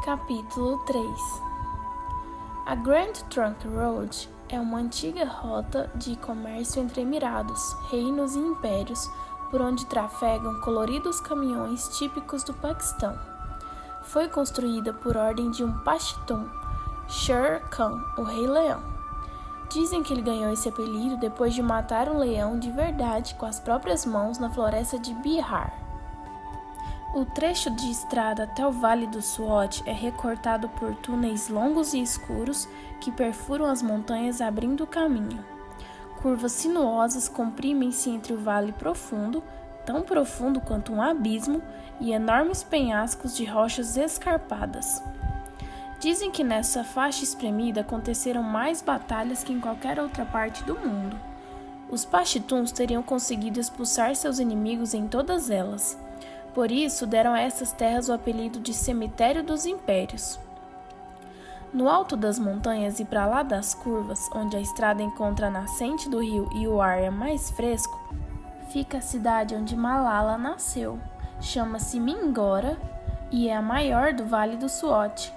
Capítulo 3. A Grand Trunk Road é uma antiga rota de comércio entre emirados, reinos e impérios, por onde trafegam coloridos caminhões típicos do Paquistão. Foi construída por ordem de um Pashtun, Sher Khan, o Rei Leão. Dizem que ele ganhou esse apelido depois de matar um leão de verdade com as próprias mãos na floresta de Bihar. O trecho de estrada até o Vale do Swat é recortado por túneis longos e escuros que perfuram as montanhas abrindo o caminho. Curvas sinuosas comprimem-se entre o vale profundo, tão profundo quanto um abismo, e enormes penhascos de rochas escarpadas. Dizem que nessa faixa espremida aconteceram mais batalhas que em qualquer outra parte do mundo. Os Pashtuns teriam conseguido expulsar seus inimigos em todas elas. Por isso, deram a essas terras o apelido de Cemitério dos Impérios. No alto das montanhas e para lá das curvas, onde a estrada encontra a nascente do rio e o ar é mais fresco, fica a cidade onde Malala nasceu. Chama-se Mingora e é a maior do Vale do Swat.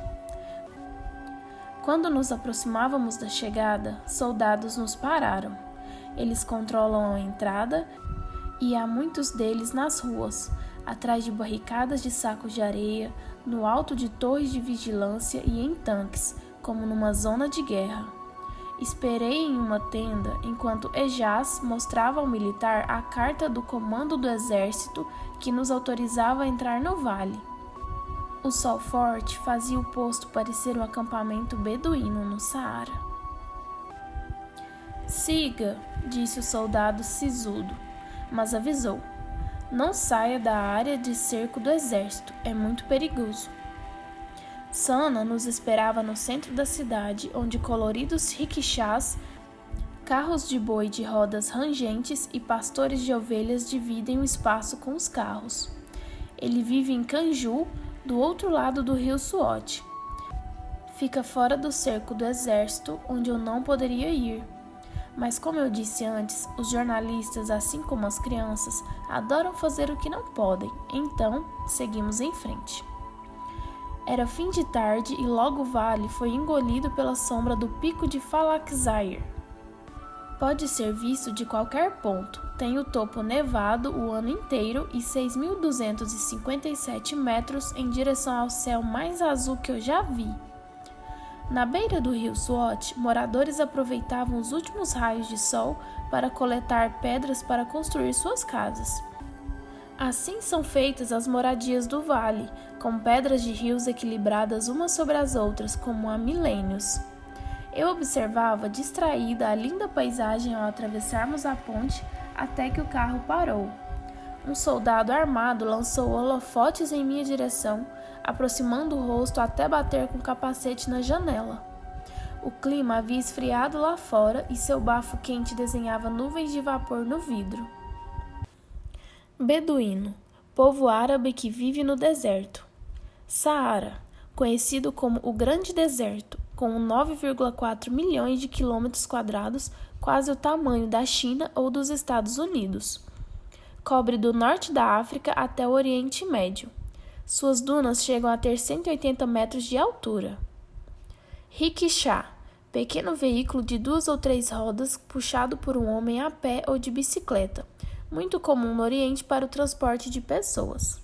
Quando nos aproximávamos da chegada, soldados nos pararam. Eles controlam a entrada e há muitos deles nas ruas, atrás de barricadas de sacos de areia, no alto de torres de vigilância e em tanques, como numa zona de guerra. Esperei em uma tenda enquanto Ejaz mostrava ao militar a carta do comando do exército que nos autorizava a entrar no vale. O sol forte fazia o posto parecer um acampamento beduíno no Saara. "Siga", disse o soldado sisudo, mas avisou: "Não saia da área de cerco do exército, é muito perigoso." Sana nos esperava no centro da cidade, onde coloridos riquixás, carros de boi de rodas rangentes e pastores de ovelhas dividem o espaço com os carros. Ele vive em Kanju, do outro lado do rio Swat. Fica fora do cerco do exército, onde eu não poderia ir. Mas como eu disse antes, os jornalistas, assim como as crianças, adoram fazer o que não podem, então seguimos em frente. Era fim de tarde e logo o vale foi engolido pela sombra do pico de Falakzayir. Pode ser visto de qualquer ponto, tem o topo nevado o ano inteiro e 6.257 metros em direção ao céu mais azul que eu já vi. Na beira do rio Swat, moradores aproveitavam os últimos raios de sol para coletar pedras para construir suas casas. Assim são feitas as moradias do vale, com pedras de rios equilibradas umas sobre as outras, como há milênios. Eu observava distraída a linda paisagem ao atravessarmos a ponte até que o carro parou. Um soldado armado lançou holofotes em minha direção, aproximando o rosto até bater com o capacete na janela. O clima havia esfriado lá fora e seu bafo quente desenhava nuvens de vapor no vidro. Beduíno, povo árabe que vive no deserto. Saara, conhecido como o Grande Deserto, com 9,4 milhões de quilômetros quadrados, quase o tamanho da China ou dos Estados Unidos. Cobre do norte da África até o Oriente Médio. Suas dunas chegam a ter 180 metros de altura. Rickshaw, pequeno veículo de 2 ou 3 rodas puxado por um homem a pé ou de bicicleta, muito comum no Oriente para o transporte de pessoas.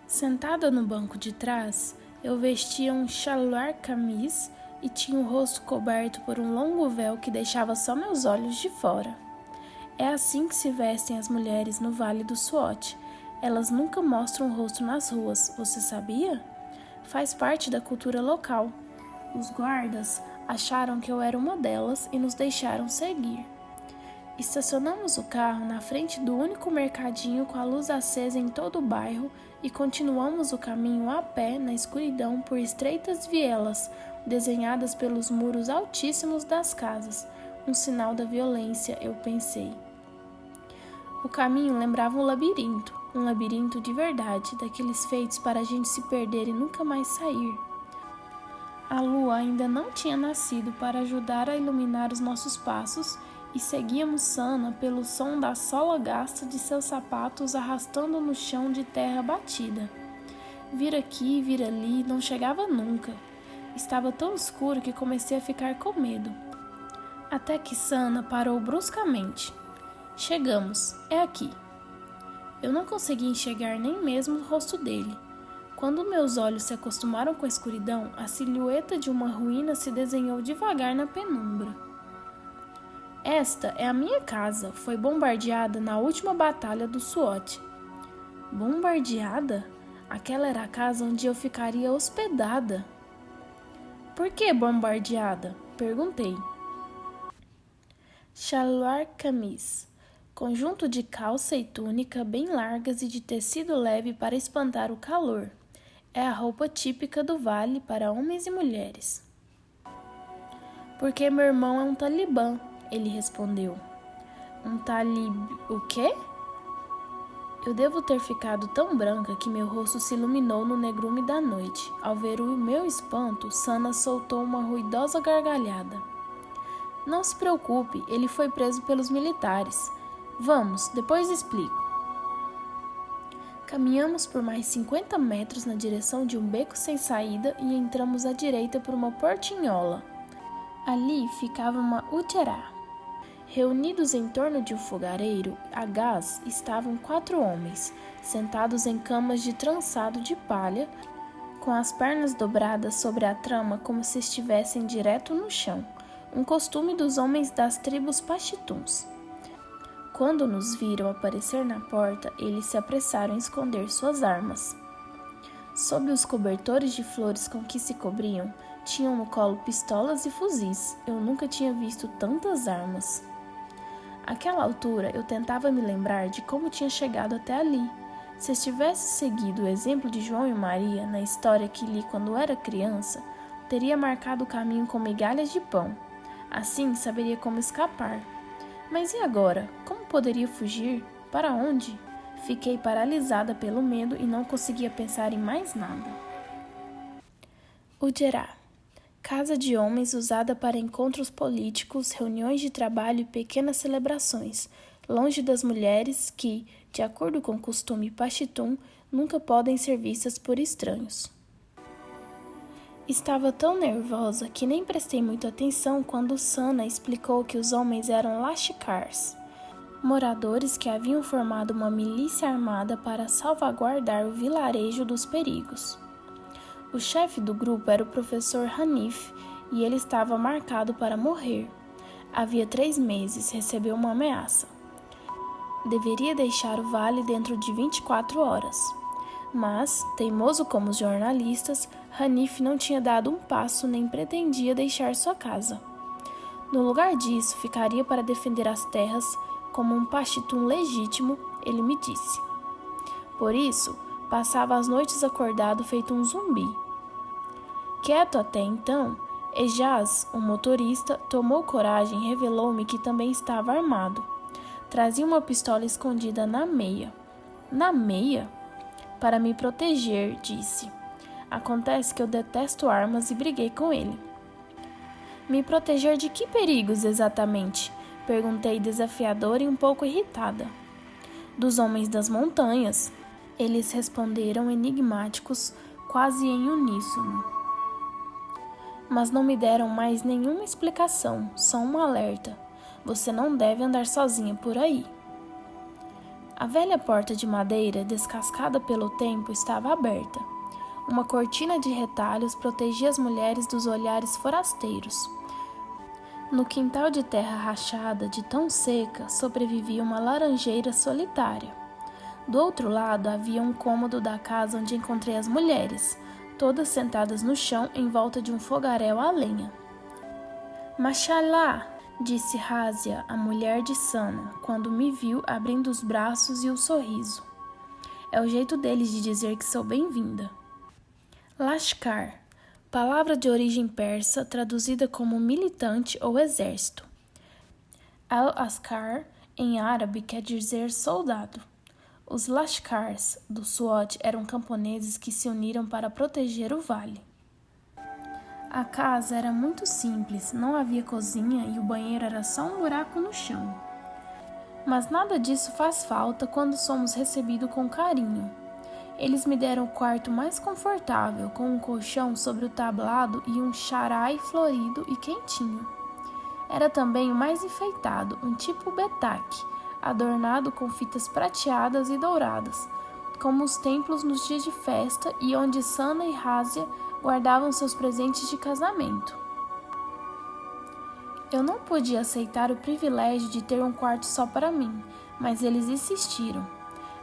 Sentada no banco de trás, eu vestia um shalwar kameez e tinha o rosto coberto por um longo véu que deixava só meus olhos de fora. É assim que se vestem as mulheres no Vale do Swat. Elas nunca mostram o rosto nas ruas, você sabia? Faz parte da cultura local. Os guardas acharam que eu era uma delas e nos deixaram seguir. Estacionamos o carro na frente do único mercadinho com a luz acesa em todo o bairro e continuamos o caminho a pé na escuridão por estreitas vielas desenhadas pelos muros altíssimos das casas, um sinal da violência, eu pensei. O caminho lembrava um labirinto de verdade, daqueles feitos para a gente se perder e nunca mais sair. A lua ainda não tinha nascido para ajudar a iluminar os nossos passos e seguíamos Sana pelo som da sola gasta de seus sapatos arrastando no chão de terra batida. Vir aqui, vir ali, não chegava nunca. Estava tão escuro que comecei a ficar com medo. Até que Sana parou bruscamente. Chegamos, é aqui. Eu não consegui enxergar nem mesmo o rosto dele. Quando meus olhos se acostumaram com a escuridão, a silhueta de uma ruína se desenhou devagar na penumbra. Esta é a minha casa, foi bombardeada na última batalha do SWAT. Bombardeada? Aquela era a casa onde eu ficaria hospedada. Por que bombardeada? Perguntei. Shalwar kameez, conjunto de calça e túnica bem largas e de tecido leve para espantar o calor. É a roupa típica do vale para homens e mulheres. Porque meu irmão é um talibã, ele respondeu. Um o quê? Eu devo ter ficado tão branca que meu rosto se iluminou no negrume da noite. Ao ver o meu espanto, Sana soltou uma ruidosa gargalhada. Não se preocupe, ele foi preso pelos militares. Vamos, depois explico. Caminhamos por mais 50 metros na direção de um beco sem saída e entramos à direita por uma portinhola. Ali ficava uma uterá. Reunidos em torno de um fogareiro a gás estavam 4 homens, sentados em camas de trançado de palha, com as pernas dobradas sobre a trama como se estivessem direto no chão, um costume dos homens das tribos paxituns. Quando nos viram aparecer na porta, eles se apressaram em esconder suas armas. Sob os cobertores de flores com que se cobriam, tinham no colo pistolas e fuzis. Eu nunca tinha visto tantas armas. Àquela altura, eu tentava me lembrar de como tinha chegado até ali. Se eu tivesse seguido o exemplo de João e Maria na história que li quando era criança, teria marcado o caminho com migalhas de pão. Assim, saberia como escapar. Mas e agora? Como poderia fugir? Para onde? Fiquei paralisada pelo medo e não conseguia pensar em mais nada. Ujerá. Casa de homens usada para encontros políticos, reuniões de trabalho e pequenas celebrações, longe das mulheres que, de acordo com o costume paxitum, nunca podem ser vistas por estranhos. Estava tão nervosa que nem prestei muita atenção quando Sana explicou que os homens eram lashkars, moradores que haviam formado uma milícia armada para salvaguardar o vilarejo dos perigos. O chefe do grupo era o professor Hanif e ele estava marcado para morrer. Havia 3 meses, recebeu uma ameaça. Deveria deixar o vale dentro de 24 horas. Mas, teimoso como os jornalistas, Hanif não tinha dado um passo nem pretendia deixar sua casa. No lugar disso, ficaria para defender as terras como um paxitum legítimo, ele me disse. Por isso, passava as noites acordado feito um zumbi. Quieto até então, Ejaz, o motorista, tomou coragem e revelou-me que também estava armado. Trazia uma pistola escondida na meia. Na meia? Para me proteger, disse. Acontece que eu detesto armas e briguei com ele. Me proteger de que perigos exatamente? Perguntei desafiadora e um pouco irritada. Dos homens das montanhas. Eles responderam enigmáticos, quase em uníssono. Mas não me deram mais nenhuma explicação, só um alerta. Você não deve andar sozinha por aí. A velha porta de madeira, descascada pelo tempo, estava aberta. Uma cortina de retalhos protegia as mulheres dos olhares forasteiros. No quintal de terra rachada, de tão seca, sobrevivia uma laranjeira solitária. Do outro lado havia um cômodo da casa onde encontrei as mulheres, todas sentadas no chão em volta de um fogaréu a lenha. Mashallah! Disse Razia, a mulher de Sana, quando me viu abrindo os braços e o sorriso. É o jeito deles de dizer que sou bem-vinda. Lashkar, palavra de origem persa traduzida como militante ou exército. Al-Askar, em árabe, quer dizer soldado. Os Lashkars do SWAT eram camponeses que se uniram para proteger o vale. A casa era muito simples, não havia cozinha e o banheiro era só um buraco no chão. Mas nada disso faz falta quando somos recebidos com carinho. Eles me deram o quarto mais confortável, com um colchão sobre o tablado e um xarai florido e quentinho. Era também o mais enfeitado, um tipo betaque, adornado com fitas prateadas e douradas, como os templos nos dias de festa e onde Sana e Rásia guardavam seus presentes de casamento. Eu não podia aceitar o privilégio de ter um quarto só para mim, mas eles insistiram.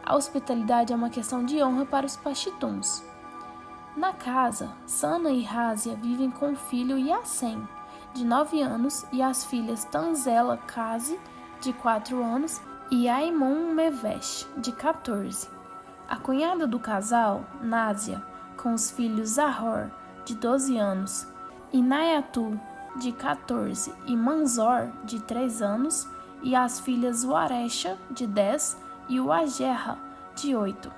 A hospitalidade é uma questão de honra para os paxituns. Na casa, Sana e Rásia vivem com o filho Yasen, de 9 anos, e as filhas Tanzela Kazi, de 4 anos, e Aimun Mevesh, de 14. A cunhada do casal, Násia, com os filhos Zahor, de 12 anos, e Nayatu, de 14, e Manzor, de 3 anos, e as filhas Waresha, de 10, e Wajerra, de 8.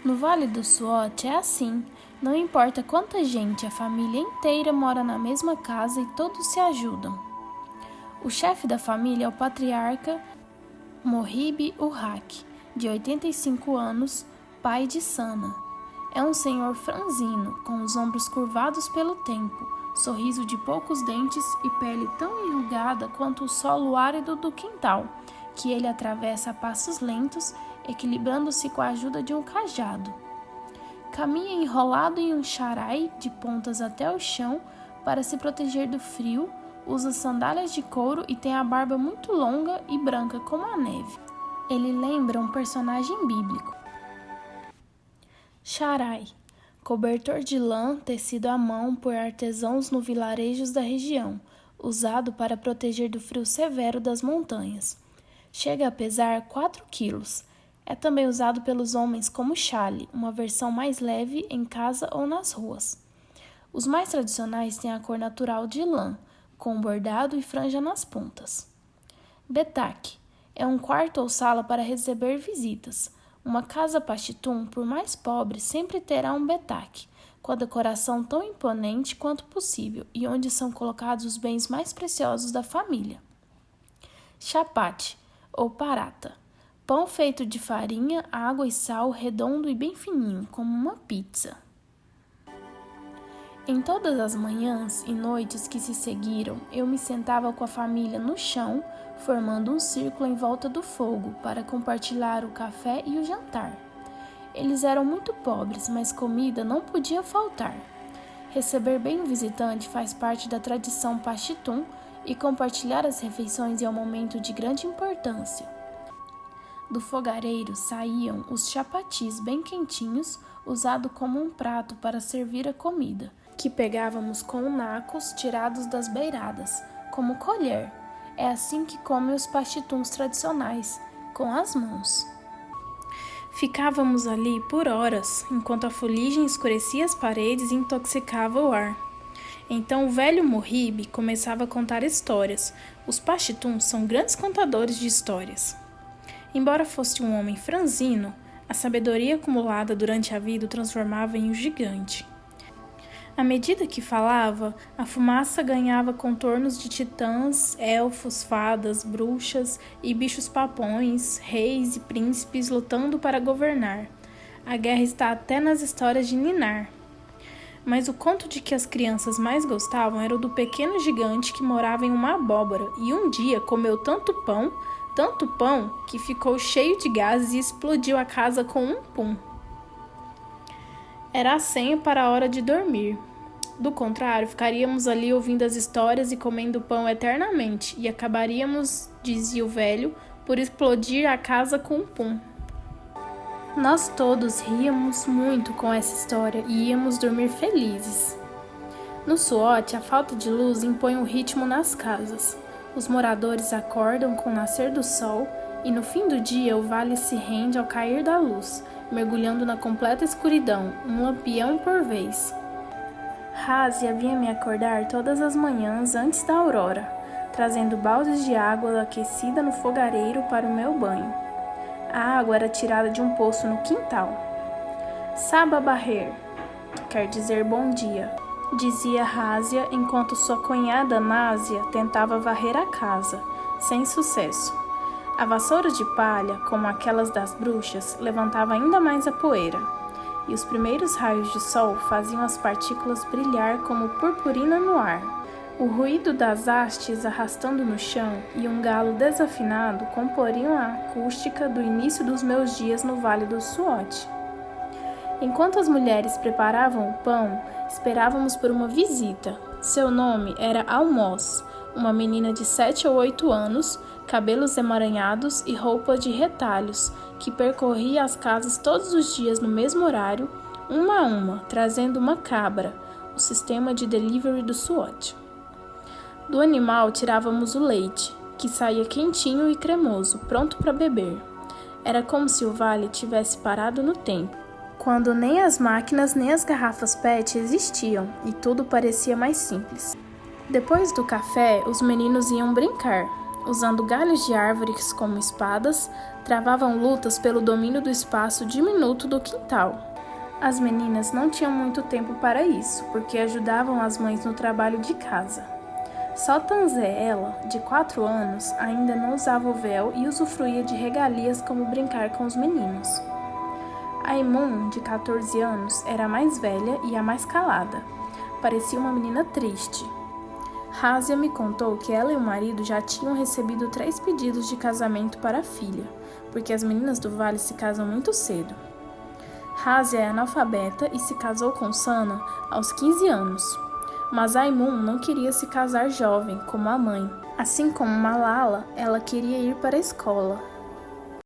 No Vale do Suote é assim, não importa quanta gente, a família inteira mora na mesma casa e todos se ajudam. O chefe da família é o patriarca Mohib Urrak, de 85 anos, pai de Sana. É um senhor franzino, com os ombros curvados pelo tempo, sorriso de poucos dentes e pele tão enrugada quanto o solo árido do quintal, que ele atravessa a passos lentos, equilibrando-se com a ajuda de um cajado. Caminha enrolado em um xarai de pontas até o chão para se proteger do frio, usa sandálias de couro e tem a barba muito longa e branca como a neve. Ele lembra um personagem bíblico. Xarai, cobertor de lã tecido à mão por artesãos no vilarejos da região, usado para proteger do frio severo das montanhas. Chega a pesar 4 quilos. É também usado pelos homens como chale, uma versão mais leve em casa ou nas ruas. Os mais tradicionais têm a cor natural de lã, com bordado e franja nas pontas. Betaque é um quarto ou sala para receber visitas. Uma casa paxitun, por mais pobre, sempre terá um betaque, com a decoração tão imponente quanto possível e onde são colocados os bens mais preciosos da família. Chapate, ou parata, pão feito de farinha, água e sal, redondo e bem fininho, como uma pizza. Em todas as manhãs e noites que se seguiram, eu me sentava com a família no chão, formando um círculo em volta do fogo para compartilhar o café e o jantar. Eles eram muito pobres, mas comida não podia faltar. Receber bem o visitante faz parte da tradição paxitun e compartilhar as refeições é um momento de grande importância. Do fogareiro saíam os chapatis bem quentinhos, usado como um prato para servir a comida, que pegávamos com nacos tirados das beiradas, como colher. É assim que comem os paxituns tradicionais, com as mãos. Ficávamos ali por horas, enquanto a fuligem escurecia as paredes e intoxicava o ar. Então o velho Mohib começava a contar histórias. Os paxituns são grandes contadores de histórias. Embora fosse um homem franzino, a sabedoria acumulada durante a vida o transformava em um gigante. À medida que falava, a fumaça ganhava contornos de titãs, elfos, fadas, bruxas e bichos-papões, reis e príncipes lutando para governar. A guerra está até nas histórias de Ninar. Mas o conto de que as crianças mais gostavam era o do pequeno gigante que morava em uma abóbora e um dia comeu tanto pão, que ficou cheio de gases e explodiu a casa com um pum. Era a senha para a hora de dormir. Do contrário, ficaríamos ali ouvindo as histórias e comendo pão eternamente, e acabaríamos, dizia o velho, por explodir a casa com um pum. Nós todos ríamos muito com essa história e íamos dormir felizes. No Suote, a falta de luz impõe um ritmo nas casas. Os moradores acordam com o nascer do sol e no fim do dia o vale se rende ao cair da luz, mergulhando na completa escuridão, um lampião por vez. Rásia vinha me acordar todas as manhãs antes da aurora, trazendo baldes de água aquecida no fogareiro para o meu banho. A água era tirada de um poço no quintal. Saba Barrer, que quer dizer bom dia, dizia Rásia enquanto sua cunhada Násia tentava varrer a casa, sem sucesso. A vassoura de palha, como aquelas das bruxas, levantava ainda mais a poeira. e os primeiros raios de sol faziam as partículas brilhar como purpurina no ar. O ruído das hastes arrastando no chão e um galo desafinado comporiam a acústica do início dos meus dias no Vale do Suote. Enquanto as mulheres preparavam o pão, esperávamos por uma visita. Seu nome era Almoz, uma menina de 7 ou 8 anos, cabelos emaranhados e roupa de retalhos, que percorria as casas todos os dias no mesmo horário, uma a uma, trazendo uma cabra, o sistema de delivery do Suote. Do animal tirávamos o leite, que saía quentinho e cremoso, pronto para beber. Era como se o vale tivesse parado no tempo, quando nem as máquinas nem as garrafas PET existiam e tudo parecia mais simples. Depois do café, os meninos iam brincar. Usando galhos de árvores como espadas, travavam lutas pelo domínio do espaço diminuto do quintal. As meninas não tinham muito tempo para isso, porque ajudavam as mães no trabalho de casa. Só Tanzé, ela, de 4 anos, ainda não usava o véu e usufruía de regalias como brincar com os meninos. Aimun, de 14 anos, era a mais velha e a mais calada. Parecia uma menina triste. Razia me contou que ela e o marido já tinham recebido 3 pedidos de casamento para a filha, porque as meninas do vale se casam muito cedo. Razia é analfabeta e se casou com Sana aos 15 anos. Mas Aimun não queria se casar jovem, como a mãe. Assim como Malala, ela queria ir para a escola